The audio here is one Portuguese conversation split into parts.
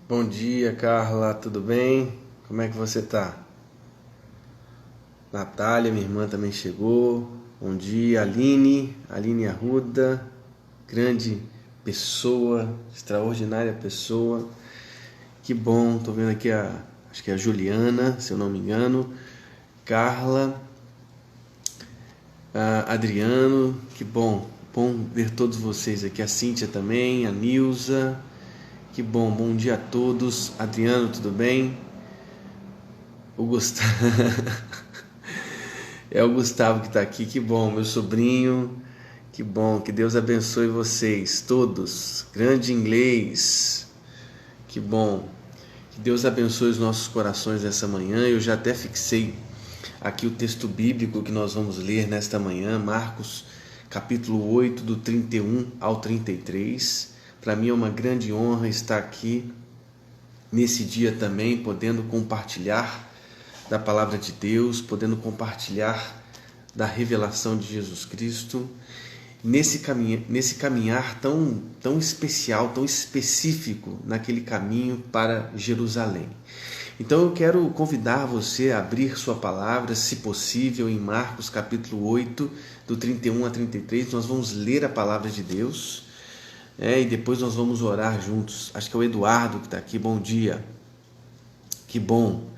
Bom dia, Carla, tudo bem? Como é que você tá? Natália, minha irmã, também chegou. Bom dia, Aline Arruda, grande pessoa, extraordinária pessoa. Que bom, tô vendo aqui acho que é a Juliana, se eu não me engano, Carla, Adriano, que bom ver todos vocês aqui, a Cíntia também, a Nilza, que bom dia a todos. Adriano, tudo bem? O Gustavo. É o Gustavo que está aqui, que bom, meu sobrinho, que bom, que Deus abençoe vocês todos. Grande inglês, que bom, que Deus abençoe os nossos corações nessa manhã. Eu já até fixei aqui o texto bíblico que nós vamos ler nesta manhã, Marcos capítulo 8, do 31 ao 33. Para mim é uma grande honra estar aqui nesse dia também, podendo compartilhar da palavra de Deus, podendo compartilhar da revelação de Jesus Cristo, nesse caminhar tão especial, tão específico, naquele caminho para Jerusalém. Então eu quero convidar você a abrir sua palavra, se possível, em Marcos capítulo 8, do 31 a 33, nós vamos ler a palavra de Deus, e depois nós vamos orar juntos. Acho que é o Eduardo que está aqui, bom dia, que bom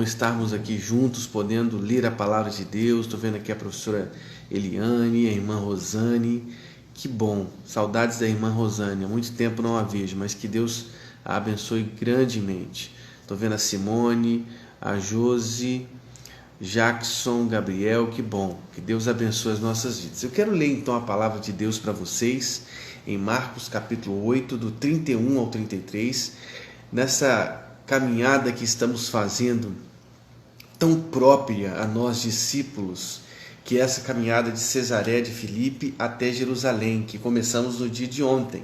estarmos aqui juntos, podendo ler a palavra de Deus. Estou vendo aqui a professora Eliane, a irmã Rosane, que bom, saudades da irmã Rosane, há muito tempo não a vejo, mas que Deus a abençoe grandemente. Estou vendo a Simone, a Josi, Jackson, Gabriel, que bom, que Deus abençoe as nossas vidas. Eu quero ler então a palavra de Deus para vocês, em Marcos capítulo 8, do 31 ao 33, nessa caminhada que estamos fazendo, tão própria a nós discípulos, que é essa caminhada de Cesareia de Filipe até Jerusalém, que começamos no dia de ontem,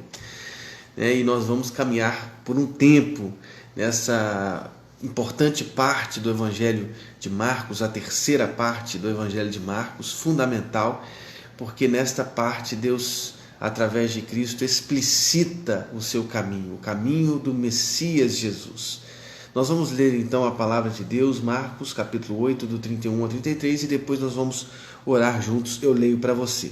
e nós vamos caminhar por um tempo nessa importante parte do Evangelho de Marcos, a terceira parte do Evangelho de Marcos, fundamental, porque nesta parte Deus, através de Cristo, explicita o seu caminho, o caminho do Messias Jesus. Nós vamos ler então a palavra de Deus, Marcos capítulo 8, do 31 ao 33, e depois nós vamos orar juntos. Eu leio para você.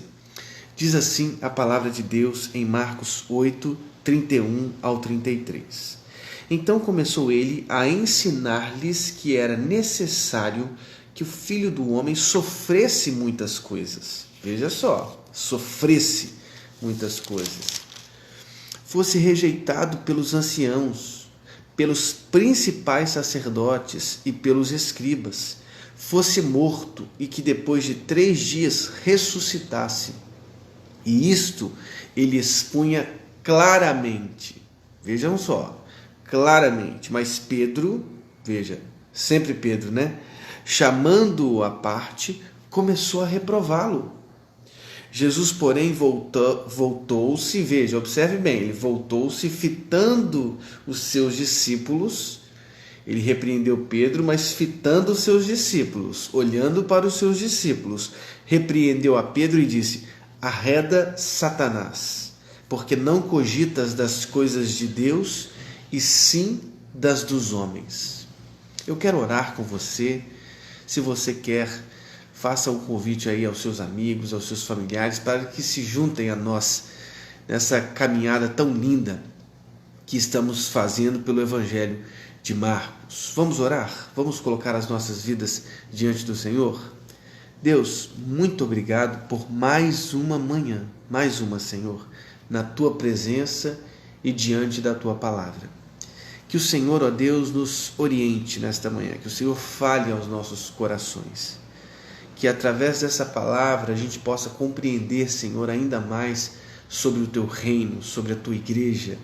Diz assim a palavra de Deus em Marcos 8, 31 ao 33. Então começou ele a ensinar-lhes que era necessário que o Filho do Homem sofresse muitas coisas. Veja só, sofresse muitas coisas. Fosse rejeitado pelos anciãos, pelos principais sacerdotes e pelos escribas, fosse morto e que depois de 3 dias ressuscitasse. E isto ele expunha claramente. Vejam só, claramente. Mas Pedro, veja, sempre Pedro, né? Chamando-o à parte, começou a reprová-lo. Jesus, porém, voltou-se, veja, observe bem, ele voltou-se fitando os seus discípulos. Ele repreendeu Pedro, mas fitando os seus discípulos, olhando para os seus discípulos, repreendeu a Pedro e disse: arreda, Satanás, porque não cogitas das coisas de Deus, e sim das dos homens. Eu quero orar com você. Se você quer, faça um convite aí aos seus amigos, aos seus familiares, para que se juntem a nós nessa caminhada tão linda que estamos fazendo pelo Evangelho de Marcos. Vamos orar? Vamos colocar as nossas vidas diante do Senhor? Deus, muito obrigado por mais uma manhã, mais uma, Senhor, na Tua presença e diante da Tua palavra. Que o Senhor, ó Deus, nos oriente nesta manhã, que o Senhor fale aos nossos corações, que através dessa palavra a gente possa compreender, Senhor, ainda mais sobre o Teu reino, sobre a Tua igreja,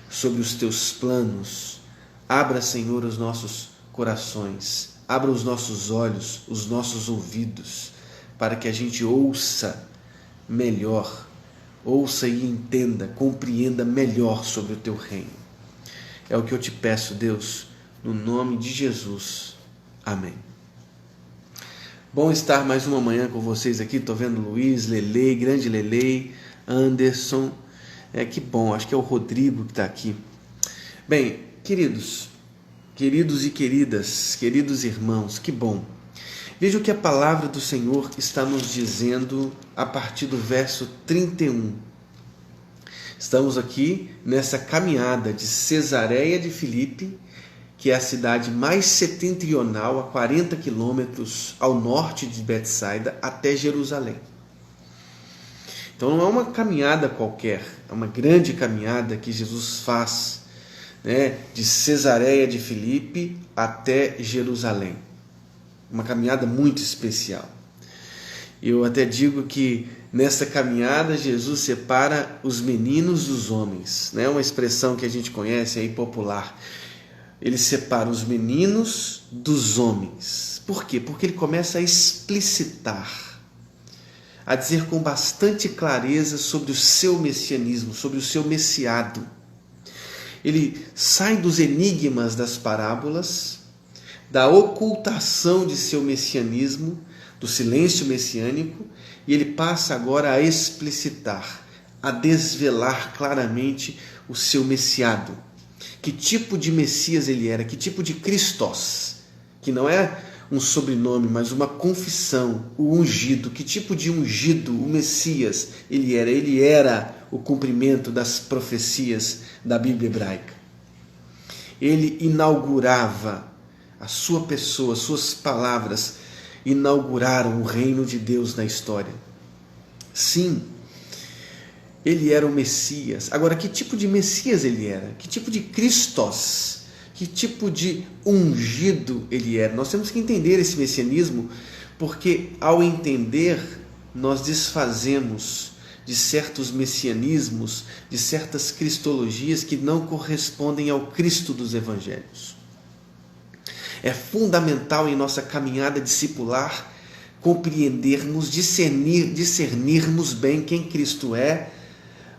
sobre os Teus planos. Abra, Senhor, os nossos corações, abra os nossos olhos, os nossos ouvidos, para que a gente ouça melhor, ouça e entenda, compreenda melhor sobre o Teu reino. É o que eu te peço, Deus, no nome de Jesus. Amém. Bom estar mais uma manhã com vocês aqui. Estou vendo Luiz, Lelei, grande Lelei, Anderson. Que bom, acho que é o Rodrigo que está aqui. Bem, queridos e queridas, queridos irmãos, que bom. Veja o que a palavra do Senhor está nos dizendo a partir do verso 31. Estamos aqui nessa caminhada de Cesareia de Filipe, que é a cidade mais setentrional, a 40 quilômetros ao norte de Betsaida, até Jerusalém. Então não é uma caminhada qualquer, é uma grande caminhada que Jesus faz, de Cesareia de Filipe até Jerusalém. Uma caminhada muito especial. Eu até digo que nessa caminhada Jesus separa os meninos dos homens. Uma expressão que a gente conhece aí popular. Ele separa os meninos dos homens. Por quê? Porque ele começa a explicitar, a dizer com bastante clareza sobre o seu messianismo, sobre o seu messiado. Ele sai dos enigmas das parábolas, da ocultação de seu messianismo, do silêncio messiânico, e ele passa agora a explicitar, a desvelar claramente o seu messiado. Que tipo de Messias ele era, que tipo de Christos, que não é um sobrenome, mas uma confissão, o ungido, que tipo de ungido, o Messias ele era. Ele era o cumprimento das profecias da Bíblia hebraica. Ele inaugurava a sua pessoa, suas palavras inauguraram o reino de Deus na história. Sim, ele era o Messias. Agora, que tipo de Messias ele era? Que tipo de Christos? Que tipo de ungido ele era? Nós temos que entender esse messianismo, porque ao entender, nós desfazemos de certos messianismos, de certas cristologias que não correspondem ao Cristo dos Evangelhos. É fundamental em nossa caminhada discipular compreendermos, discernirmos bem quem Cristo é,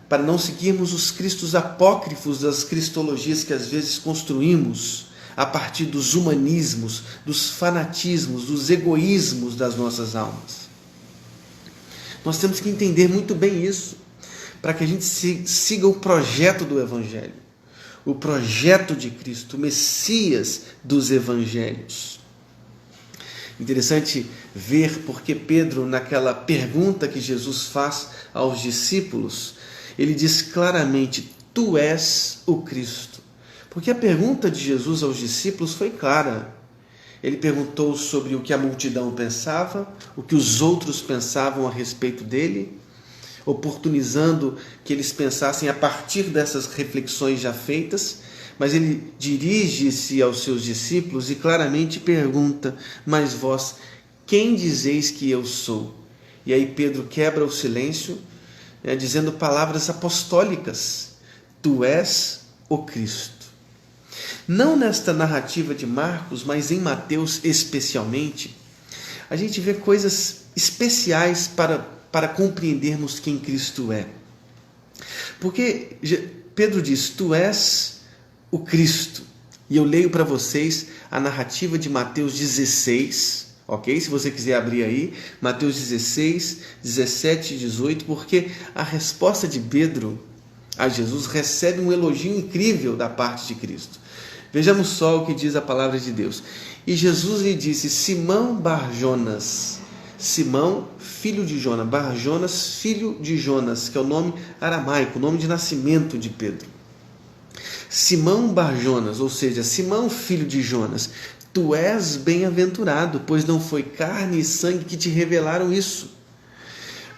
para não seguirmos os cristos apócrifos das cristologias que às vezes construímos a partir dos humanismos, dos fanatismos, dos egoísmos das nossas almas. Nós temos que entender muito bem isso, para que a gente siga o projeto do Evangelho, o projeto de Cristo, o Messias dos Evangelhos. Interessante ver porque Pedro, naquela pergunta que Jesus faz aos discípulos, ele diz claramente: tu és o Cristo. Porque a pergunta de Jesus aos discípulos foi clara. Ele perguntou sobre o que a multidão pensava, o que os outros pensavam a respeito dele, oportunizando que eles pensassem a partir dessas reflexões já feitas, mas ele dirige-se aos seus discípulos e claramente pergunta: mas vós, quem dizeis que eu sou? E aí Pedro quebra o silêncio, dizendo palavras apostólicas: tu és o Cristo. Não nesta narrativa de Marcos, mas em Mateus especialmente, a gente vê coisas especiais para compreendermos quem Cristo é. Porque Pedro diz: tu és o Cristo. E eu leio para vocês a narrativa de Mateus 16, ok? Se você quiser abrir aí, Mateus 16, 17 e 18, porque a resposta de Pedro a Jesus recebe um elogio incrível da parte de Cristo. Vejamos só o que diz a palavra de Deus. E Jesus lhe disse: Simão Bar-Jonas, Simão, filho de Jonas, Bar-Jonas, filho de Jonas, que é o nome aramaico, o nome de nascimento de Pedro. Simão Bar-Jonas, ou seja, Simão, filho de Jonas, tu és bem-aventurado, pois não foi carne e sangue que te revelaram isso,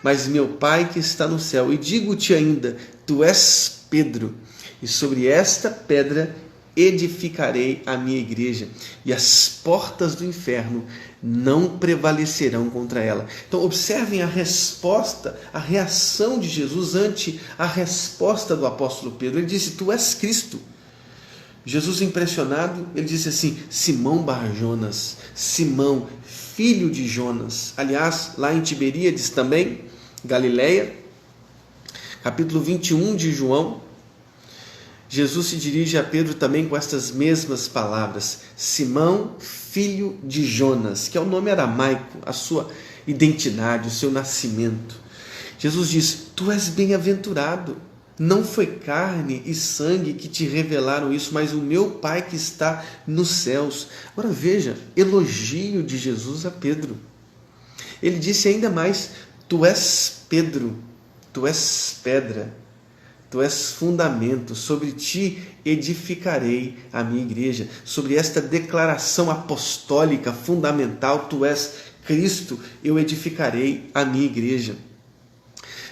mas meu Pai que está no céu. E digo-te ainda, tu és Pedro, e sobre esta pedra edificarei a minha igreja, e as portas do inferno não prevalecerão contra ela. Então observem a resposta, a reação de Jesus ante a resposta do apóstolo Pedro. Ele disse: tu és Cristo. Jesus, impressionado, ele disse assim: Simão Bar-Jonas, Simão, filho de Jonas. Aliás, lá em Tiberíades também, Galileia, capítulo 21 de João, Jesus se dirige a Pedro também com estas mesmas palavras: Simão, filho de Jonas, que é o nome aramaico, a sua identidade, o seu nascimento. Jesus diz: tu és bem-aventurado, Não foi carne e sangue que te revelaram isso, mas o meu Pai que está nos céus. Agora veja, elogio de Jesus a Pedro. Ele disse ainda mais: tu és Pedro, tu és pedra, tu és fundamento, sobre ti edificarei a minha igreja. Sobre esta declaração apostólica fundamental, tu és Cristo, eu edificarei a minha igreja.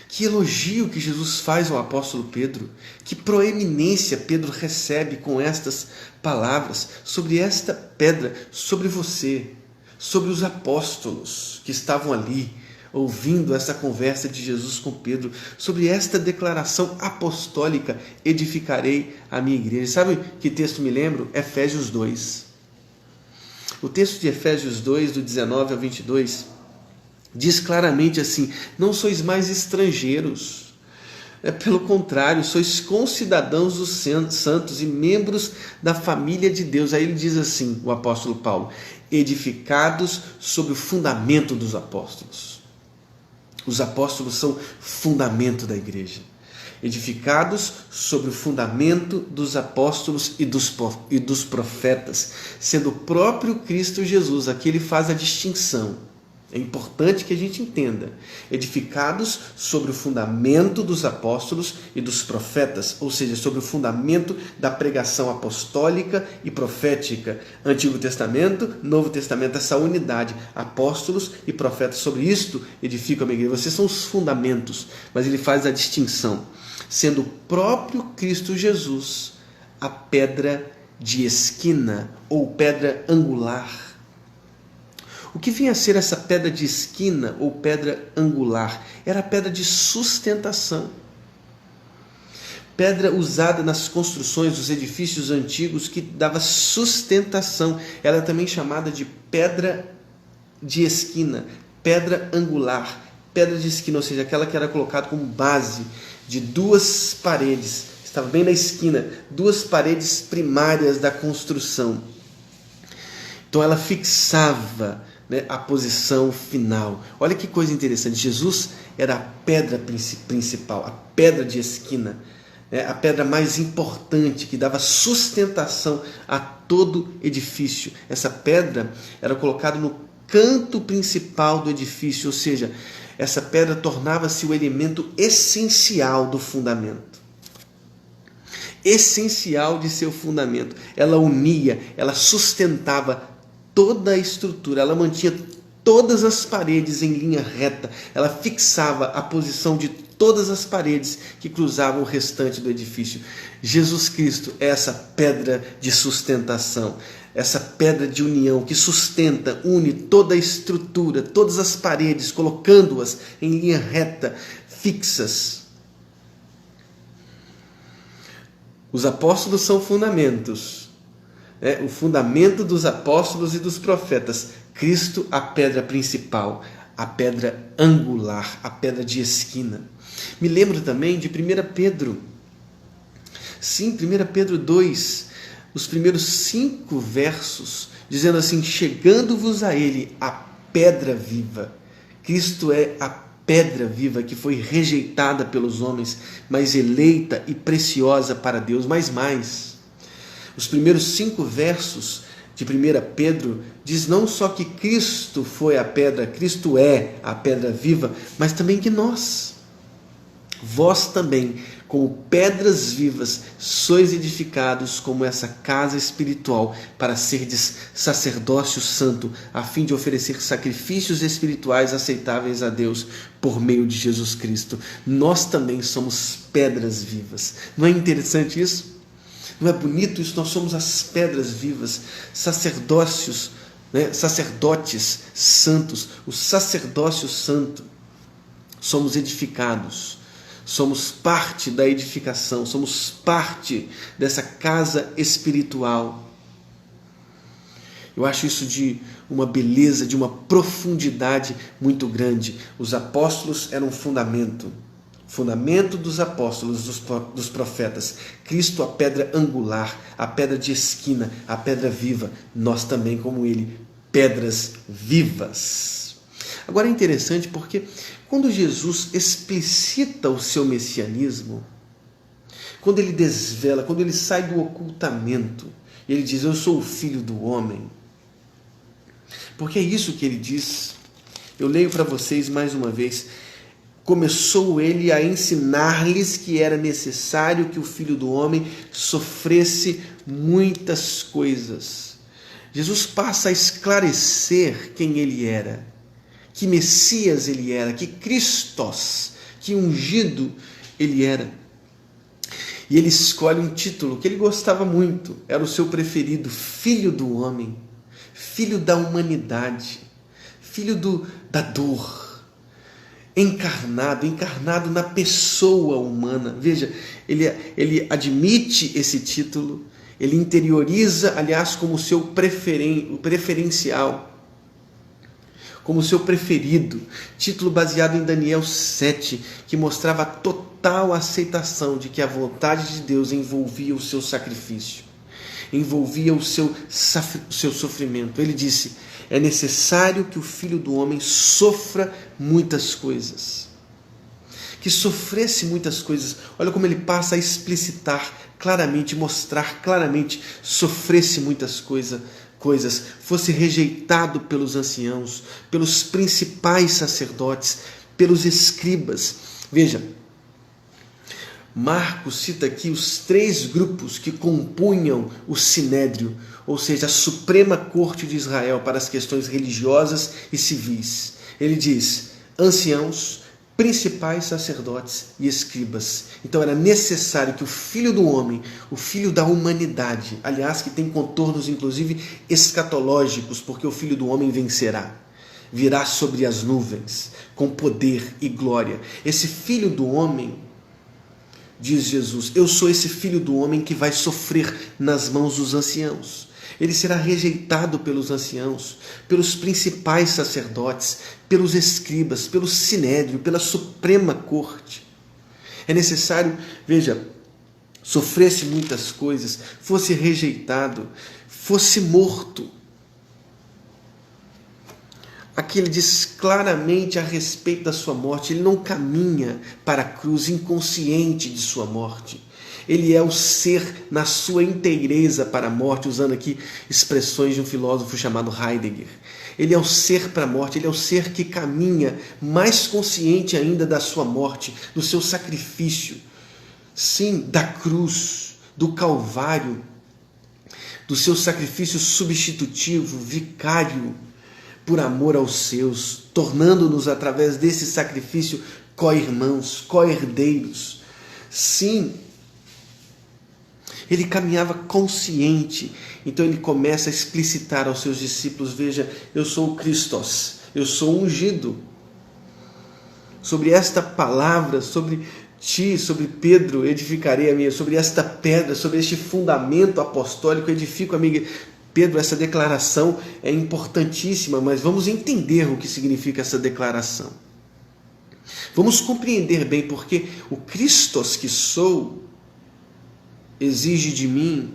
Que elogio que Jesus faz ao apóstolo Pedro, que proeminência Pedro recebe com estas palavras sobre esta pedra, sobre você, sobre os apóstolos que estavam ali ouvindo essa conversa de Jesus com Pedro, sobre esta declaração apostólica: edificarei a minha igreja. Sabe que texto me lembro? Efésios 2. O texto de Efésios 2, do 19 ao 22, diz claramente assim: não sois mais estrangeiros, pelo contrário, sois concidadãos dos santos e membros da família de Deus. Aí ele diz assim, o apóstolo Paulo: edificados sobre o fundamento dos apóstolos. Os apóstolos são fundamento da igreja. Edificados sobre o fundamento dos apóstolos e dos profetas, sendo o próprio Cristo Jesus, aqui ele faz a distinção. É importante que a gente entenda. Edificados sobre o fundamento dos apóstolos e dos profetas, ou seja, sobre o fundamento da pregação apostólica e profética. Antigo Testamento, Novo Testamento, essa unidade. Apóstolos e profetas, sobre isto edificam a minha igreja. Vocês são os fundamentos, mas ele faz a distinção. Sendo o próprio Cristo Jesus a pedra de esquina ou pedra angular. O que vinha a ser essa pedra de esquina ou pedra angular? Era a pedra de sustentação. Pedra usada nas construções dos edifícios antigos que dava sustentação. Ela é também chamada de pedra de esquina, pedra angular, pedra de esquina, ou seja, aquela que era colocada como base de duas paredes. Estava bem na esquina, duas paredes primárias da construção. Então ela fixava a posição final. Olha que coisa interessante. Jesus era a pedra principal, a pedra de esquina, a pedra mais importante que dava sustentação a todo edifício. Essa pedra era colocada no canto principal do edifício, ou seja, essa pedra tornava-se o elemento essencial do fundamento. Essencial de seu fundamento. Ela unia, ela sustentava toda a estrutura, ela mantinha todas as paredes em linha reta, ela fixava a posição de todas as paredes que cruzavam o restante do edifício. Jesus Cristo é essa pedra de sustentação, essa pedra de união que sustenta, une toda a estrutura, todas as paredes, colocando-as em linha reta, fixas. Os apóstolos são fundamentos. O fundamento dos apóstolos e dos profetas. Cristo, a pedra principal, a pedra angular, a pedra de esquina. Me lembro também de 1 Pedro. Sim, 1 Pedro 2, os primeiros 5 versos, dizendo assim: chegando-vos a ele, a pedra viva. Cristo é a pedra viva que foi rejeitada pelos homens, mas eleita e preciosa para Deus. Mais. Os primeiros 5 versos de 1 Pedro diz não só que Cristo foi a pedra, Cristo é a pedra viva, mas também que vós também, como pedras vivas, sois edificados como essa casa espiritual para serdes sacerdócio santo, a fim de oferecer sacrifícios espirituais aceitáveis a Deus por meio de Jesus Cristo. Nós também somos pedras vivas. Não é interessante isso? Não é bonito isso? Nós somos as pedras vivas, sacerdotes santos, o sacerdócio santo. Somos edificados, somos parte da edificação, somos parte dessa casa espiritual. Eu acho isso de uma beleza, de uma profundidade muito grande. Os apóstolos eram um fundamento dos apóstolos, dos profetas. Cristo, a pedra angular, a pedra de esquina, a pedra viva. Nós também, como ele, pedras vivas. Agora é interessante porque quando Jesus explicita o seu messianismo, quando ele desvela, quando ele sai do ocultamento, ele diz: eu sou o filho do homem. Porque é isso que ele diz. Eu leio para vocês mais uma vez. Começou ele a ensinar-lhes que era necessário que o Filho do Homem sofresse muitas coisas. Jesus passa a esclarecer quem ele era, que Messias ele era, que Cristos, que ungido ele era. E ele escolhe um título que ele gostava muito, era o seu preferido: Filho do Homem, Filho da humanidade, Filho da dor. Encarnado na pessoa humana. Veja, ele admite esse título, ele interioriza, aliás, como seu preferencial, como seu preferido. Título baseado em Daniel 7, que mostrava a total aceitação de que a vontade de Deus envolvia o seu sacrifício, envolvia o seu sofrimento. Ele disse: é necessário que o Filho do Homem sofra muitas coisas. Que sofresse muitas coisas. Olha como ele passa a explicitar claramente, mostrar claramente: sofresse muitas coisas, fosse rejeitado pelos anciãos, pelos principais sacerdotes, pelos escribas. Veja, Marcos cita aqui os 3 grupos que compunham o Sinédrio, ou seja, a Suprema Corte de Israel para as questões religiosas e civis. Ele diz: anciãos, principais sacerdotes e escribas. Então era necessário que o Filho do Homem, o Filho da humanidade, aliás, que tem contornos inclusive escatológicos, porque o Filho do Homem vencerá, virá sobre as nuvens com poder e glória. Esse Filho do Homem, diz Jesus, eu sou esse Filho do Homem que vai sofrer nas mãos dos anciãos. Ele será rejeitado pelos anciãos, pelos principais sacerdotes, pelos escribas, pelo Sinédrio, pela Suprema Corte. É necessário, veja, sofresse muitas coisas, fosse rejeitado, fosse morto. Aqui ele diz claramente a respeito da sua morte. Ele não caminha para a cruz inconsciente de sua morte. Ele é o ser na sua inteireza para a morte, usando aqui expressões de um filósofo chamado Heidegger. Ele é o ser para a morte, ele é o ser que caminha mais consciente ainda da sua morte, do seu sacrifício. Sim, da cruz, do Calvário, do seu sacrifício substitutivo, vicário, por amor aos seus, tornando-nos através desse sacrifício co-irmãos, co-herdeiros. Sim, ele caminhava consciente. Então ele começa a explicitar aos seus discípulos: veja, eu sou o Cristos, eu sou o ungido. Sobre esta palavra, sobre ti, sobre Pedro, edificarei a minha, sobre esta pedra, sobre este fundamento apostólico, edifico a minha. Pedro, essa declaração é importantíssima, mas vamos entender o que significa essa declaração. Vamos compreender bem, porque o Cristos que sou exige de mim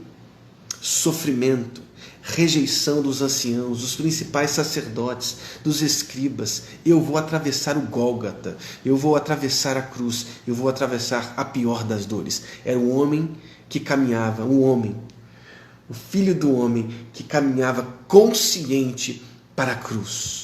sofrimento, rejeição dos anciãos, dos principais sacerdotes, dos escribas. Eu vou atravessar o Gólgota, eu vou atravessar a cruz, eu vou atravessar a pior das dores. Era um homem que caminhava, o Filho do Homem que caminhava consciente para a cruz.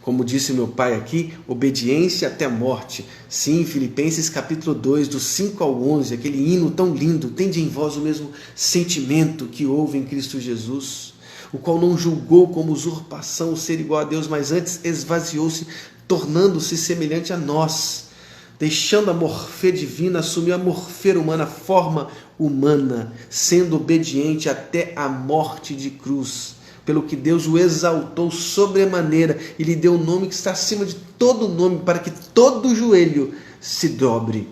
Como disse meu pai aqui, obediência até a morte. Sim, Filipenses capítulo 2, do 5 ao 11, aquele hino tão lindo: tende em vós o mesmo sentimento que houve em Cristo Jesus, o qual não julgou como usurpação o ser igual a Deus, mas antes esvaziou-se, tornando-se semelhante a nós. Deixando a morfê divina, assumiu a morfê humana, a forma humana, sendo obediente até a morte de cruz, pelo que Deus o exaltou sobremaneira e lhe deu o nome que está acima de todo nome, para que todo joelho se dobre,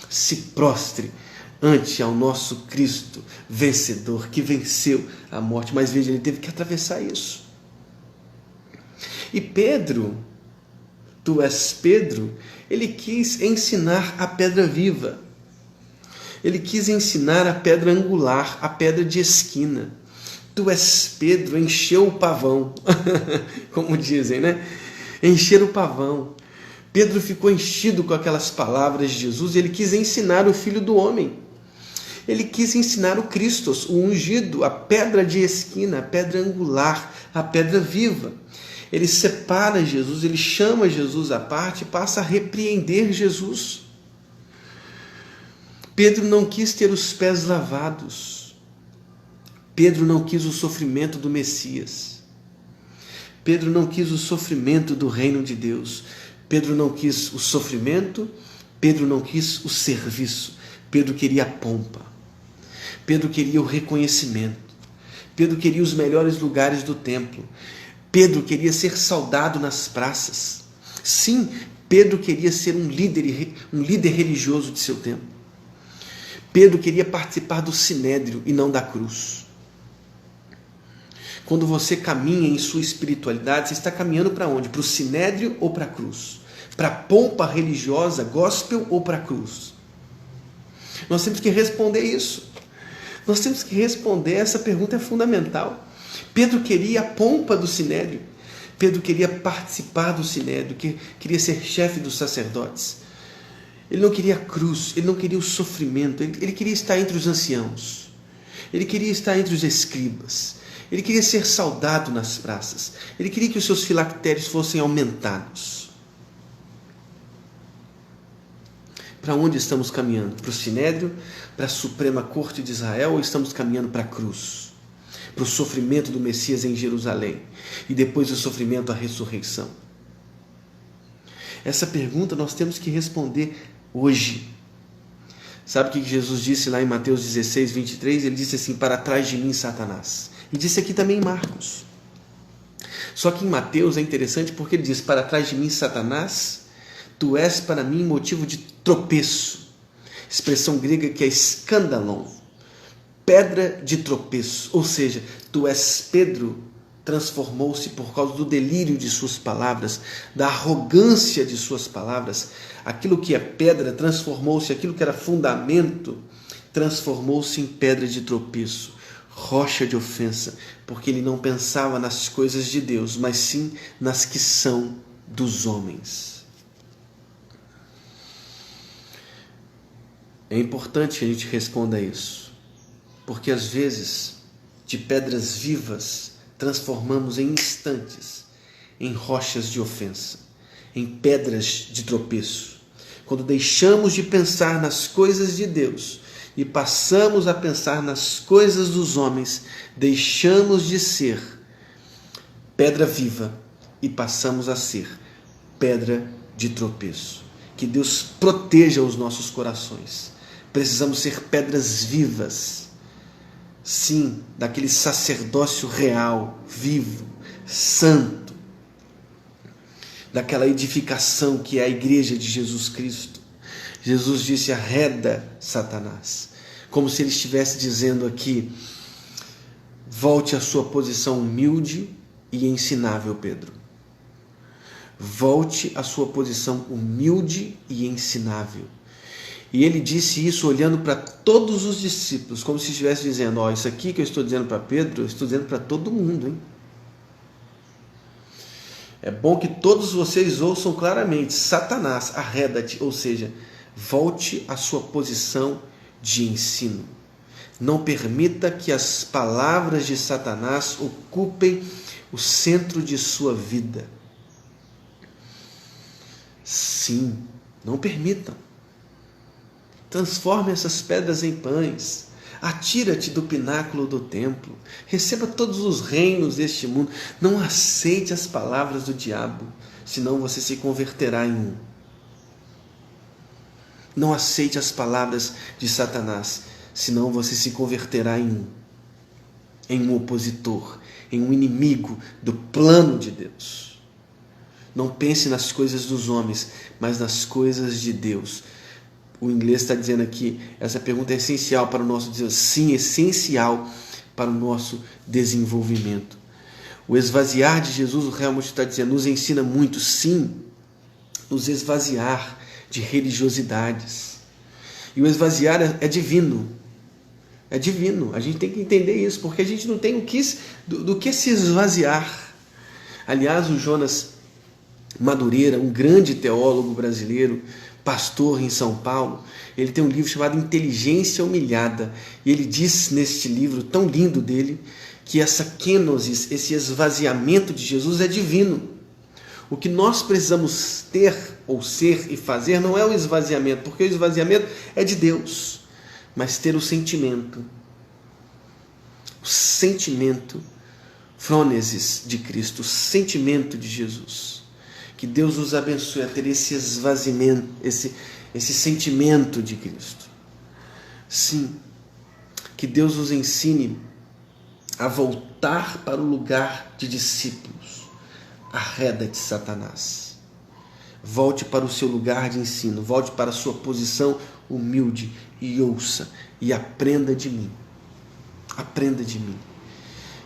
se prostre ante ao nosso Cristo vencedor, que venceu a morte. Mas veja, ele teve que atravessar isso. E Pedro, tu és Pedro, ele quis ensinar a pedra viva. Ele quis ensinar a pedra angular, a pedra de esquina. Tu és Pedro, encheu o pavão, como dizem, né? Encher o pavão. Pedro ficou enchido com aquelas palavras de Jesus e ele quis ensinar o Filho do Homem. Ele quis ensinar o Cristo, o ungido, a pedra de esquina, a pedra angular, a pedra viva. Ele separa Jesus, ele chama Jesus à parte e passa a repreender Jesus. Pedro não quis ter os pés lavados. Pedro não quis o sofrimento do Messias. Pedro não quis o sofrimento do reino de Deus. Pedro não quis o sofrimento. Pedro não quis o serviço. Pedro queria a pompa. Pedro queria o reconhecimento. Pedro queria os melhores lugares do templo. Pedro queria ser saudado nas praças. Sim, Pedro queria ser um líder religioso de seu tempo. Pedro queria participar do sinédrio e não da cruz. Quando você caminha em sua espiritualidade, você está caminhando para onde? Para o sinédrio ou para a cruz? Para a pompa religiosa, gospel ou para a cruz? Nós temos que responder isso. Nós temos que responder, essa pergunta é fundamental. Pedro queria a pompa do sinédrio. Pedro queria participar do sinédrio, queria ser chefe dos sacerdotes. Ele não queria a cruz, ele não queria o sofrimento, ele queria estar entre os anciãos. Ele queria estar entre os escribas. Ele queria ser saudado nas praças. Ele queria que os seus filactérios fossem aumentados. Para onde estamos caminhando? Para o sinédrio? Para a Suprema Corte de Israel? Ou estamos caminhando para a cruz? Para o sofrimento do Messias em Jerusalém? E depois o sofrimento, a ressurreição? Essa pergunta nós temos que responder hoje. Sabe o que Jesus disse lá em Mateus 16, 23? Ele disse assim: para trás de mim, Satanás. E disse aqui também em Marcos. Só que em Mateus é interessante porque ele diz: para trás de mim, Satanás, tu és para mim motivo de tropeço. Expressão grega que é escandalon, pedra de tropeço. Ou seja, tu és Pedro, transformou-se por causa do delírio de suas palavras, da arrogância de suas palavras. Aquilo que é pedra transformou-se, aquilo que era fundamento transformou-se em pedra de tropeço, rocha de ofensa, porque ele não pensava nas coisas de Deus, mas sim nas que são dos homens. É importante que a gente responda a isso, porque às vezes de pedras vivas transformamos em instantes em rochas de ofensa, em pedras de tropeço. Quando deixamos de pensar nas coisas de Deus e passamos a pensar nas coisas dos homens, deixamos de ser pedra viva e passamos a ser pedra de tropeço. Que Deus proteja os nossos corações. Precisamos ser pedras vivas, sim, daquele sacerdócio real, vivo, santo, daquela edificação que é a igreja de Jesus Cristo. Jesus disse: arreda, Satanás, como se ele estivesse dizendo aqui: volte à sua posição humilde e ensinável, Pedro. Volte à sua posição humilde e ensinável. E ele disse isso olhando para todos os discípulos, como se estivesse dizendo: ó, isso aqui que eu estou dizendo para Pedro, eu estou dizendo para todo mundo, hein? É bom que todos vocês ouçam claramente: Satanás, arreda-te, ou seja, volte à sua posição de ensino. Não permita que as palavras de Satanás ocupem o centro de sua vida. Sim, não permitam. Transforme essas pedras em pães. Atira-te do pináculo do templo. Receba todos os reinos deste mundo. Não aceite as palavras do diabo, senão você se converterá em um. Não aceite as palavras de Satanás, senão você se converterá em um opositor, em um inimigo do plano de Deus. Não pense nas coisas dos homens, mas nas coisas de Deus. O inglês está dizendo aqui, essa pergunta é essencial para o nosso desenvolvimento. Sim, essencial para o nosso desenvolvimento. O esvaziar de Jesus, o Helmut está dizendo, nos ensina muito, sim, nos esvaziar de religiosidades. E o esvaziar é divino. É divino. A gente tem que entender isso, porque a gente não tem do que se esvaziar. Aliás, o Jonas Madureira, um grande teólogo brasileiro, pastor em São Paulo. Ele tem um livro chamado Inteligência Humilhada, e ele diz neste livro tão lindo dele que essa kenosis, esse esvaziamento de Jesus é divino. O que nós precisamos ter ou ser e fazer não é o esvaziamento, porque o esvaziamento é de Deus, mas ter o sentimento frônesis de Cristo, o sentimento de Jesus. Que Deus nos abençoe a ter esse esvaziamento, esse sentimento de Cristo. Sim, que Deus nos ensine a voltar para o lugar de discípulos, arreda de Satanás. Volte para o seu lugar de ensino, volte para a sua posição humilde e ouça e aprenda de mim. Aprenda de mim.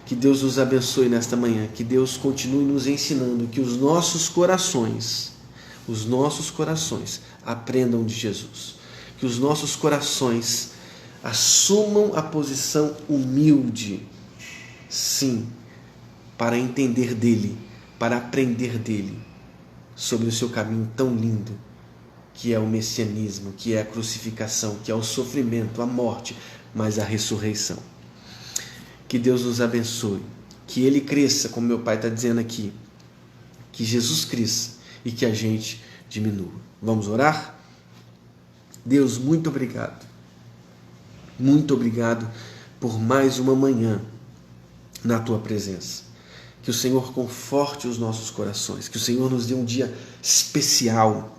Que Deus nos abençoe nesta manhã, que Deus continue nos ensinando que os nossos corações aprendam de Jesus. Que os nossos corações assumam a posição humilde, sim, para entender dele, para aprender dele sobre o seu caminho tão lindo, que é o messianismo, que é a crucificação, que é o sofrimento, a morte, mas a ressurreição. Que Deus nos abençoe, que Ele cresça, como meu Pai está dizendo aqui, que Jesus cresça e que a gente diminua. Vamos orar? Deus, muito obrigado. Muito obrigado por mais uma manhã na Tua presença. Que o Senhor conforte os nossos corações, que o Senhor nos dê um dia especial,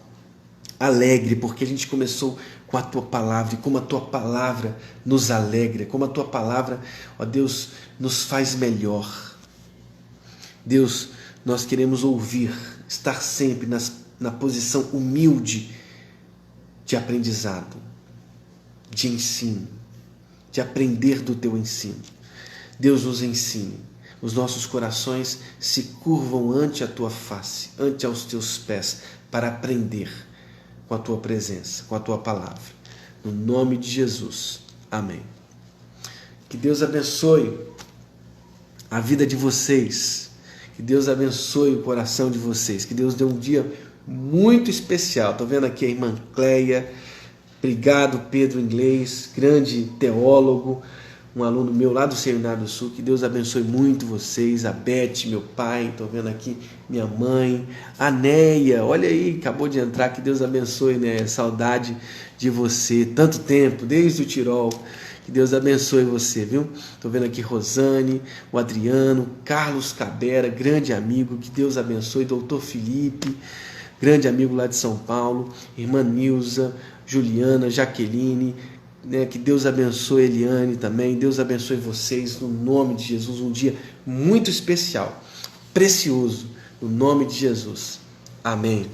alegre, porque a gente começou com a Tua Palavra, e como a Tua Palavra nos alegra, como a Tua Palavra, ó Deus, nos faz melhor. Deus, nós queremos ouvir, estar sempre na posição humilde de aprendizado, de ensino, de aprender do Teu ensino. Deus nos ensine, os nossos corações se curvam ante a Tua face, ante aos Teus pés, para aprender com a Tua presença, com a Tua palavra. No nome de Jesus. Amém. Que Deus abençoe a vida de vocês. Que Deus abençoe o coração de vocês. Que Deus dê um dia muito especial. Estou vendo aqui a irmã Cleia. Obrigado, Pedro Inglês, grande teólogo, um aluno meu lá do Seminário do Sul. Que Deus abençoe muito vocês. A Beth, meu pai, estou vendo aqui minha mãe, a Neia, olha aí, acabou de entrar. Que Deus abençoe, né? Saudade de você, tanto tempo, desde o Tirol. Que Deus abençoe você, viu? Estou vendo aqui Rosane, o Adriano, Carlos Cabera, grande amigo. Que Deus abençoe. Doutor Felipe, grande amigo lá de São Paulo. Irmã Nilza, Juliana, Jaqueline, né? Que Deus abençoe Eliane também. Deus abençoe vocês no nome de Jesus. Um dia muito especial, precioso, no nome de Jesus. Amém.